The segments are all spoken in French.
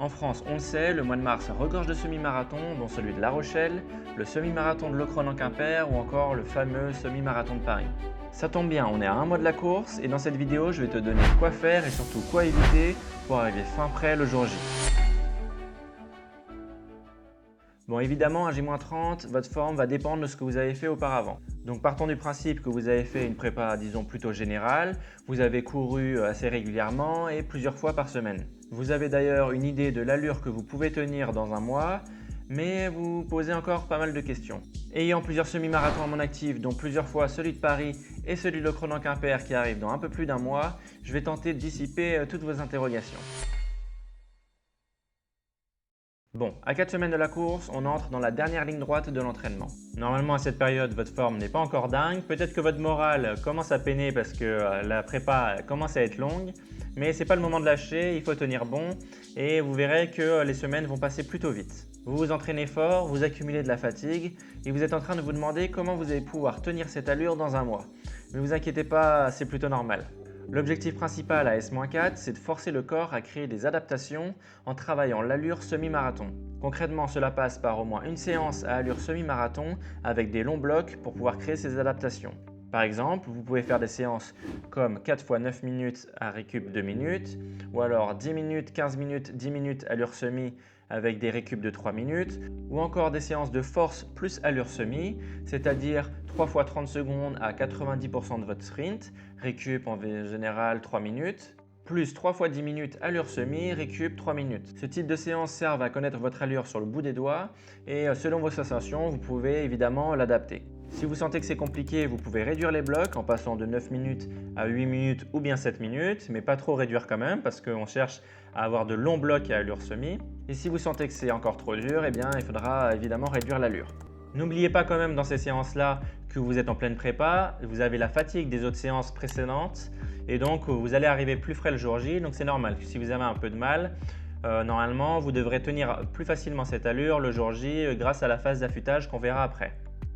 En France, on le sait, le mois de mars regorge de semi-marathons, dont celui de La Rochelle, le semi-marathon de Locronan-Quimper ou encore le fameux semi-marathon de Paris. Ça tombe bien, on est à un mois de la course et dans cette vidéo, je vais te donner quoi faire et surtout quoi éviter pour arriver fin prêt le jour J. Bon, évidemment, à J-30, votre forme va dépendre de ce que vous avez fait auparavant. Donc partons du principe que vous avez fait une prépa, disons, plutôt générale, vous avez couru assez régulièrement et plusieurs fois par semaine. Vous avez d'ailleurs une idée de l'allure que vous pouvez tenir dans un mois, mais vous posez encore pas mal de questions. Ayant plusieurs semi-marathons à mon actif, dont plusieurs fois celui de Paris et celui de Locronan-Quimper qui arrive dans un peu plus d'un mois, je vais tenter de dissiper toutes vos interrogations. Bon, à 4 semaines de la course, on entre dans la dernière ligne droite de l'entraînement. Normalement, à cette période, votre forme n'est pas encore dingue. Peut-être que votre morale commence à peiner parce que la prépa commence à être longue. Mais ce n'est pas le moment de lâcher, il faut tenir bon. Et vous verrez que les semaines vont passer plutôt vite. Vous vous entraînez fort, vous accumulez de la fatigue et vous êtes en train de vous demander comment vous allez pouvoir tenir cette allure dans un mois. Ne vous inquiétez pas, c'est plutôt normal. L'objectif principal à S-4, c'est de forcer le corps à créer des adaptations en travaillant l'allure semi-marathon. Concrètement, cela passe par au moins une séance à allure semi-marathon avec des longs blocs pour pouvoir créer ces adaptations. Par exemple, vous pouvez faire des séances comme 4 x 9 minutes à récup 2 minutes, ou alors 10 minutes, 15 minutes, 10 minutes allure semi avec des récup de 3 minutes, ou encore des séances de force plus allure semi, c'est-à-dire 3 x 30 secondes à 90% de votre sprint, récup en général 3 minutes, plus 3 x 10 minutes allure semi, récup 3 minutes. Ce type de séance servent à connaître votre allure sur le bout des doigts et selon vos sensations, vous pouvez évidemment l'adapter. Si vous sentez que c'est compliqué, vous pouvez réduire les blocs en passant de 9 minutes à 8 minutes ou bien 7 minutes, mais pas trop réduire quand même parce qu'on cherche à avoir de longs blocs à allure semi. Et si vous sentez que c'est encore trop dur, eh bien, il faudra évidemment réduire l'allure. N'oubliez pas quand même dans ces séances-là que vous êtes en pleine prépa, vous avez la fatigue des autres séances précédentes et donc vous allez arriver plus frais le jour J, donc c'est normal. Si vous avez un peu de mal, normalement vous devrez tenir plus facilement cette allure le jour J grâce à la phase d'affûtage qu'on verra après.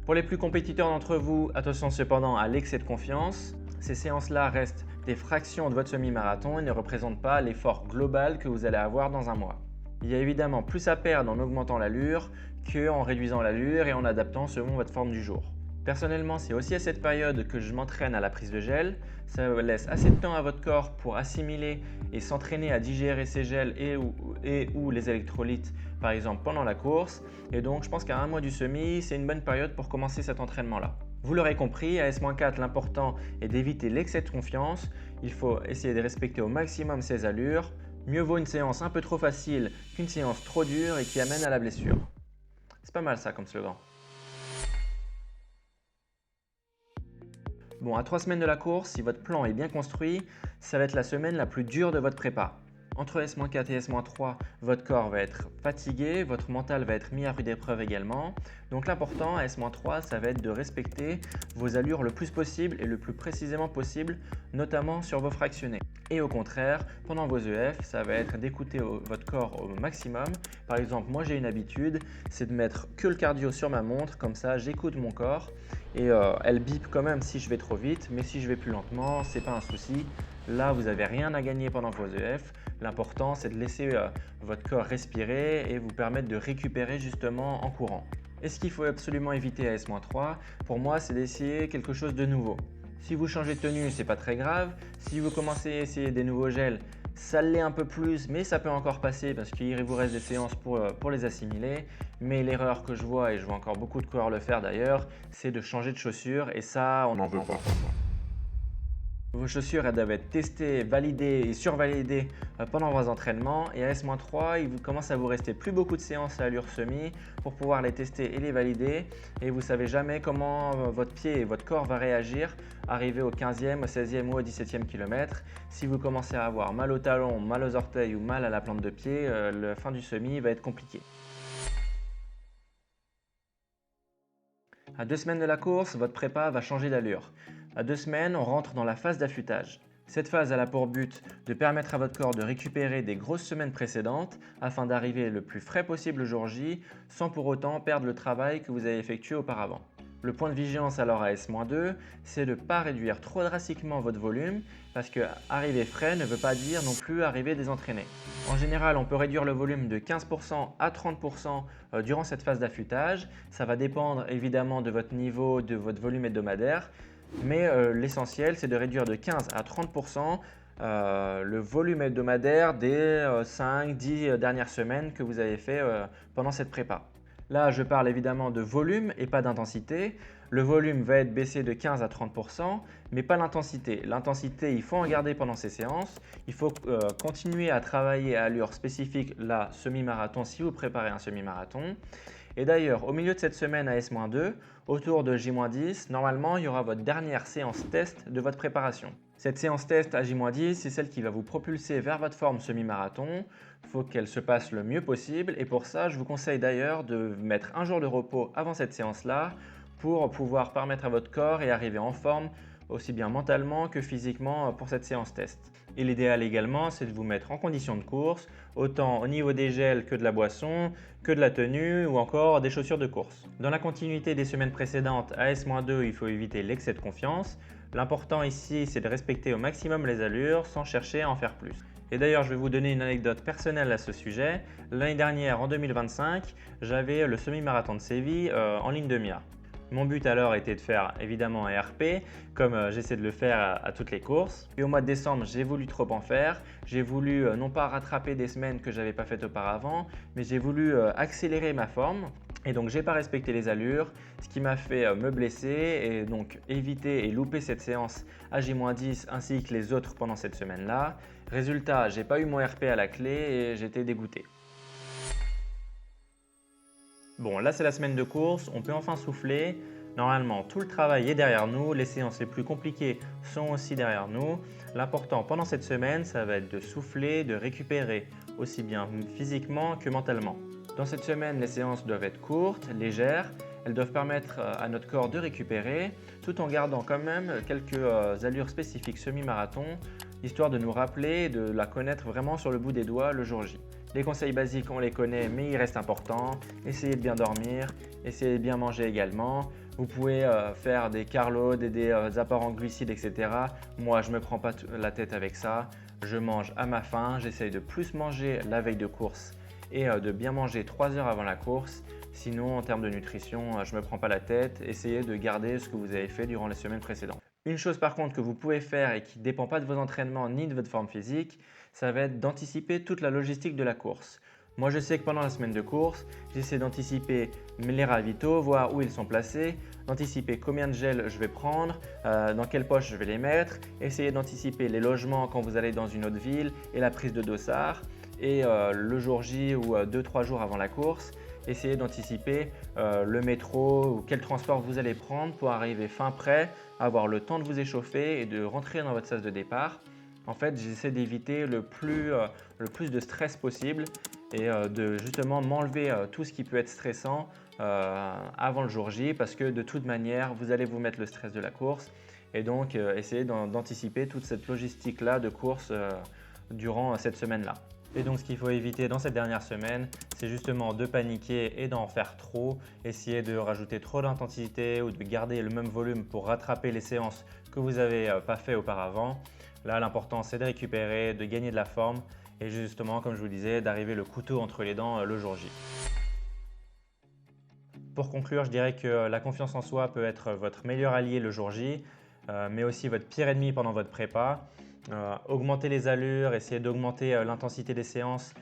Pour les plus compétiteurs d'entre vous, attention cependant à l'excès de confiance. Ces séances-là restent des fractions de votre semi-marathon et ne représentent pas l'effort global que vous allez avoir dans un mois. Il y a évidemment plus à perdre en augmentant l'allure qu'en réduisant l'allure et en adaptant selon votre forme du jour. Personnellement, c'est aussi à cette période que je m'entraîne à la prise de gel. Ça laisse assez de temps à votre corps pour assimiler et s'entraîner à digérer ces gels et ou les électrolytes, par exemple pendant la course. Et donc, je pense qu'à un mois du semi, c'est une bonne période pour commencer cet entraînement-là. Vous l'aurez compris, à S-4, l'important est d'éviter l'excès de confiance. Il faut essayer de respecter au maximum ses allures. Mieux vaut une séance un peu trop facile qu'une séance trop dure et qui amène à la blessure. C'est pas mal ça comme slogan. Bon, à 3 semaines de la course, si votre plan est bien construit, ça va être la semaine la plus dure de votre prépa. Entre S-4 et S-3, votre corps va être fatigué, votre mental va être mis à rude épreuve également. Donc l'important à S-3, ça va être de respecter vos allures le plus possible et le plus précisément possible, notamment sur vos fractionnés. Et au contraire, pendant vos EF, ça va être d'écouter votre corps au maximum. Par exemple, moi j'ai une habitude, c'est de mettre que le cardio sur ma montre, comme ça j'écoute mon corps et elle bip quand même si je vais trop vite, mais si je vais plus lentement, c'est pas un souci. Là, vous n'avez rien à gagner pendant vos EF. L'important, c'est de laisser votre corps respirer et vous permettre de récupérer justement en courant. Et ce qu'il faut absolument éviter à S-3, pour moi, c'est d'essayer quelque chose de nouveau. Si vous changez de tenue, c'est pas très grave. Si vous commencez à essayer des nouveaux gels, ça l'est un peu plus, mais ça peut encore passer parce qu'il vous reste des séances pour les assimiler. Mais l'erreur que je vois, et je vois encore beaucoup de coureurs le faire d'ailleurs, c'est de changer de chaussures et ça, on n'en veut pas. Vos chaussures elles doivent être testées, validées et survalidées pendant vos entraînements et à S-3, il commence à vous rester plus beaucoup de séances à allure semi pour pouvoir les tester et les valider et vous ne savez jamais comment votre pied et votre corps va réagir arrivé au 15e, au 16e ou au 17e kilomètre. Si vous commencez à avoir mal au talon, mal aux orteils ou mal à la plante de pied, la fin du semi va être compliquée. À 2 semaines de la course, votre prépa va changer d'allure. À 2 semaines, on rentre dans la phase d'affûtage. Cette phase a pour but de permettre à votre corps de récupérer des grosses semaines précédentes afin d'arriver le plus frais possible le jour J sans pour autant perdre le travail que vous avez effectué auparavant. Le point de vigilance alors à S-2, c'est de ne pas réduire trop drastiquement votre volume parce que arriver frais ne veut pas dire non plus arriver désentraîné. En général, on peut réduire le volume de 15% à 30% durant cette phase d'affûtage. Ça va dépendre évidemment de votre niveau, de votre volume hebdomadaire, mais l'essentiel c'est de réduire de 15 à 30% le volume hebdomadaire des 5-10 dernières semaines que vous avez fait pendant cette prépa. Là, je parle évidemment de volume et pas d'intensité. Le volume va être baissé de 15 à 30%, mais pas l'intensité. L'intensité, il faut en garder pendant ces séances. Il faut continuer à travailler à allure spécifique, la semi-marathon, si vous préparez un semi-marathon. Et d'ailleurs, au milieu de cette semaine à S-2, autour de J-10, normalement, il y aura votre dernière séance test de votre préparation. Cette séance test à J-10, c'est celle qui va vous propulser vers votre forme semi-marathon. Il faut qu'elle se passe le mieux possible et pour ça, je vous conseille d'ailleurs de mettre un jour de repos avant cette séance-là pour pouvoir permettre à votre corps et arriver en forme aussi bien mentalement que physiquement pour cette séance test. Et l'idéal également, c'est de vous mettre en condition de course, autant au niveau des gels que de la boisson, que de la tenue ou encore des chaussures de course. Dans la continuité des semaines précédentes, à S-2, il faut éviter l'excès de confiance. L'important ici, c'est de respecter au maximum les allures sans chercher à en faire plus. Et d'ailleurs, je vais vous donner une anecdote personnelle à ce sujet. L'année dernière, en 2025, j'avais le semi-marathon de Séville en ligne de mire. Mon but alors était de faire évidemment un RP, comme j'essaie de le faire à toutes les courses. Et au mois de décembre, j'ai voulu trop en faire. J'ai voulu non pas rattraper des semaines que je n'avais pas faites auparavant, mais j'ai voulu accélérer ma forme. Et donc, je n'ai pas respecté les allures, ce qui m'a fait me blesser et donc éviter et louper cette séance à J-10 ainsi que les autres pendant cette semaine-là. Résultat, j'ai pas eu mon RP à la clé et j'étais dégoûté. Bon, là c'est la semaine de course, on peut enfin souffler. Normalement, tout le travail est derrière nous, les séances les plus compliquées sont aussi derrière nous. L'important pendant cette semaine, ça va être de souffler, de récupérer, aussi bien physiquement que mentalement. Dans cette semaine, les séances doivent être courtes, légères. Elles doivent permettre à notre corps de récupérer, tout en gardant quand même quelques allures spécifiques semi-marathon, histoire de nous rappeler et de la connaître vraiment sur le bout des doigts le jour J. Les conseils basiques, on les connaît, mais ils restent importants. Essayez de bien dormir, essayez de bien manger également. Vous pouvez faire des carb-loads et des apports en glucides, etc. Moi, je ne me prends pas la tête avec ça. Je mange à ma faim, j'essaye de plus manger la veille de course et de bien manger 3 heures avant la course. Sinon, en termes de nutrition, je ne me prends pas la tête. Essayez de garder ce que vous avez fait durant les semaines précédentes. Une chose par contre que vous pouvez faire et qui ne dépend pas de vos entraînements ni de votre forme physique, ça va être d'anticiper toute la logistique de la course. Moi je sais que pendant la semaine de course, j'essaie d'anticiper les ravitaux, voir où ils sont placés, d'anticiper combien de gel je vais prendre, dans quelle poche je vais les mettre, essayer d'anticiper les logements quand vous allez dans une autre ville et la prise de dossard. Et le jour J ou 2-3 jours avant la course, essayez d'anticiper le métro ou quel transport vous allez prendre pour arriver fin prêt, avoir le temps de vous échauffer et de rentrer dans votre sas de départ. En fait, j'essaie d'éviter le plus de stress possible et de justement m'enlever tout ce qui peut être stressant avant le jour J parce que de toute manière, vous allez vous mettre le stress de la course et donc essayer d'anticiper toute cette logistique-là de course durant cette semaine-là. Et donc ce qu'il faut éviter dans cette dernière semaine, c'est justement de paniquer et d'en faire trop, essayer de rajouter trop d'intensité ou de garder le même volume pour rattraper les séances que vous n'avez pas fait auparavant. Là, l'important c'est de récupérer, de gagner de la forme et justement, comme je vous disais, d'arriver le couteau entre les dents le jour J. Pour conclure, je dirais que la confiance en soi peut être votre meilleur allié le jour J, mais aussi votre pire ennemi pendant votre prépa. Augmenter les allures, essayer d'augmenter l'intensité des séances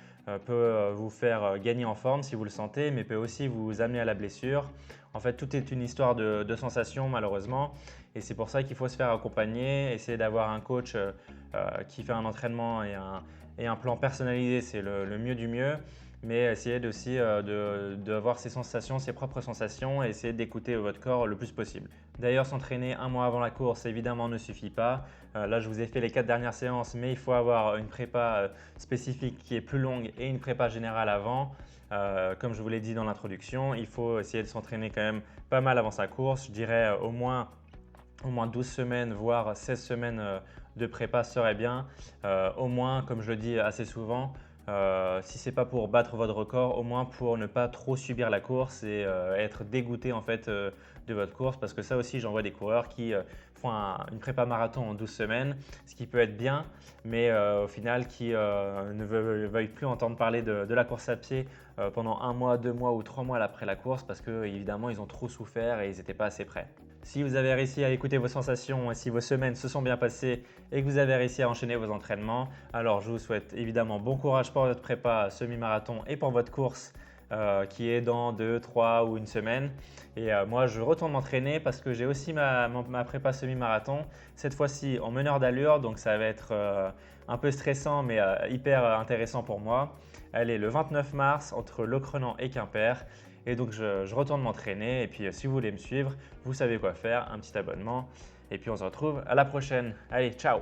peut vous faire gagner en forme si vous le sentez, mais peut aussi vous amener à la blessure. En fait, tout est une histoire de sensations malheureusement et c'est pour ça qu'il faut se faire accompagner, essayer d'avoir un coach qui fait un entraînement et un plan personnalisé, c'est le mieux du mieux. Mais essayez aussi d'avoir ses sensations, ses propres sensations et essayer d'écouter votre corps le plus possible. D'ailleurs, s'entraîner un mois avant la course, évidemment, ne suffit pas. Là, je vous ai fait les 4 dernières séances, mais il faut avoir une prépa spécifique qui est plus longue et une prépa générale avant. Comme je vous l'ai dit dans l'introduction, il faut essayer de s'entraîner quand même pas mal avant sa course. Je dirais au moins 12 semaines, voire 16 semaines de prépa serait bien. Au moins, comme je le dis assez souvent, Si c'est pas pour battre votre record, au moins pour ne pas trop subir la course et être dégoûté en fait de votre course. Parce que ça aussi, j'en vois des coureurs qui font une prépa marathon en 12 semaines, ce qui peut être bien, mais au final qui ne veuillent plus entendre parler de la course à pied pendant 1 mois, 2 mois ou 3 mois après la course parce que évidemment ils ont trop souffert et ils n'étaient pas assez prêts. Si vous avez réussi à écouter vos sensations et si vos semaines se sont bien passées et que vous avez réussi à enchaîner vos entraînements, alors je vous souhaite évidemment bon courage pour votre prépa semi-marathon et pour votre course qui est dans 2, 3 ou une semaine. Et moi, je retourne m'entraîner parce que j'ai aussi ma prépa semi-marathon, cette fois-ci en meneur d'allure, donc ça va être un peu stressant mais hyper intéressant pour moi. Elle est le 29 mars entre Locronan et Quimper. Et donc, je retourne m'entraîner. Et puis, si vous voulez me suivre, vous savez quoi faire, un petit abonnement. Et puis, on se retrouve à la prochaine. Allez, ciao!